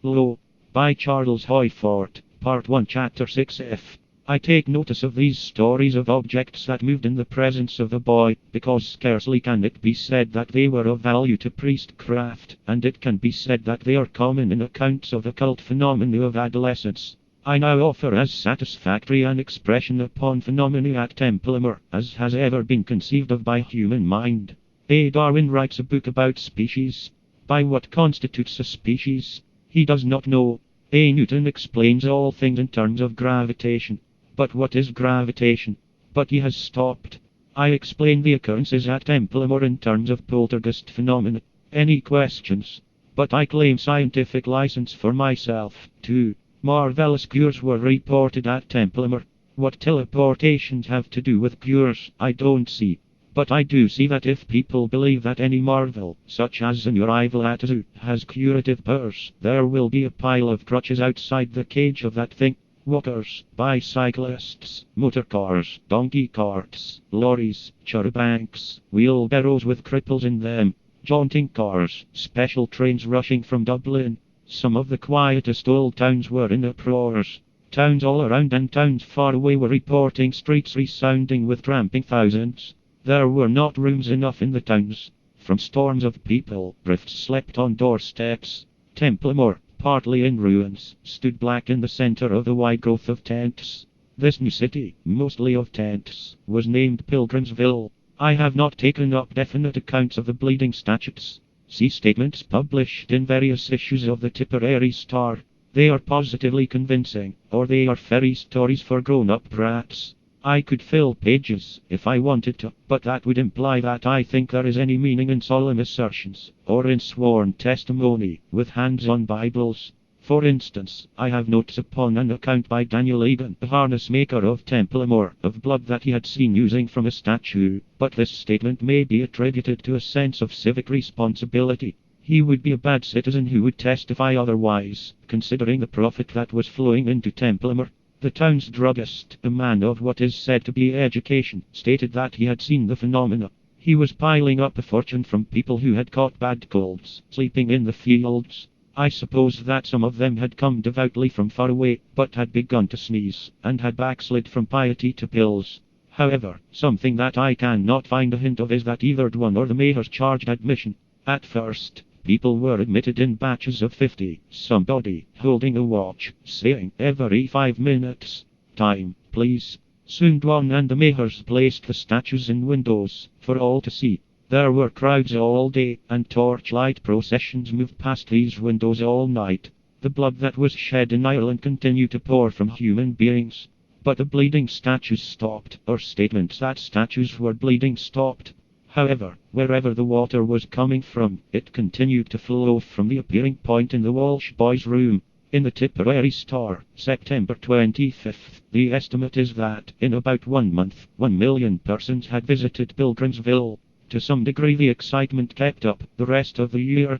Lo. By Charles Hoyfort, Part 1, Chapter 6f. I take notice of these stories of objects that moved in the presence of the boy, because scarcely can it be said that they were of value to priestcraft, and it can be said that they are common in accounts of occult phenomena of adolescence. I now offer as satisfactory an expression upon phenomena at Templemore as has ever been conceived of by human mind. A. Darwin writes a book about species. By what constitutes a species? He does not know. A. Newton explains all things in terms of gravitation. But what is gravitation? But he has stopped. I explain the occurrences at Templemore in terms of poltergeist phenomena. Any questions? But I claim scientific license for myself, too. Marvelous cures were reported at Templemore. What teleportations have to do with cures, I don't see. But I do see that if people believe that any marvel, such as an arrival at a zoo, has curative powers, there will be a pile of crutches outside the cage of that thing. Walkers, bicyclists, motor cars, donkey carts, lorries, charabancs, wheelbarrows with cripples in them, jaunting cars, special trains rushing from Dublin. Some of the quietest old towns were in uproars. Towns all around and towns far away were reporting streets resounding with tramping thousands. There were not rooms enough in the towns. From storms of people, drifts slept on doorsteps. Templemore, partly in ruins, stood black in the center of the wide growth of tents. This new city, mostly of tents, was named Pilgrimsville. I have not taken up definite accounts of the bleeding statutes. See statements published in various issues of the Tipperary Star. They are positively convincing, or they are fairy stories for grown-up brats. I could fill pages, if I wanted to, but that would imply that I think there is any meaning in solemn assertions, or in sworn testimony, with hands-on Bibles. For instance, I have notes upon an account by Daniel Egan, the harness maker of Templemore, of blood that he had seen using from a statue, but this statement may be attributed to a sense of civic responsibility. He would be a bad citizen who would testify otherwise, considering the profit that was flowing into Templemore. The town's druggist, a man of what is said to be education, stated that he had seen the phenomena. He was piling up a fortune from people who had caught bad colds, sleeping in the fields. I suppose that some of them had come devoutly from far away, but had begun to sneeze, and had backslid from piety to pills. However, something that I cannot find a hint of is that either one or the mayors charged admission. At first, people were admitted in batches of 50, somebody holding a watch, saying every 5 minutes, "Time, please." Soon Dwan and the mayors placed the statues in windows, for all to see. There were crowds all day, and torchlight processions moved past these windows all night. The blood that was shed in Ireland continued to pour from human beings. But the bleeding statues stopped, or statements that statues were bleeding stopped. However, wherever the water was coming from, it continued to flow from the appearing point in the Walsh boys' room. In the Tipperary Star, September 25th, the estimate is that, in about 1 month, 1 million persons had visited Pilgrimsville. To some degree the excitement kept up the rest of the year.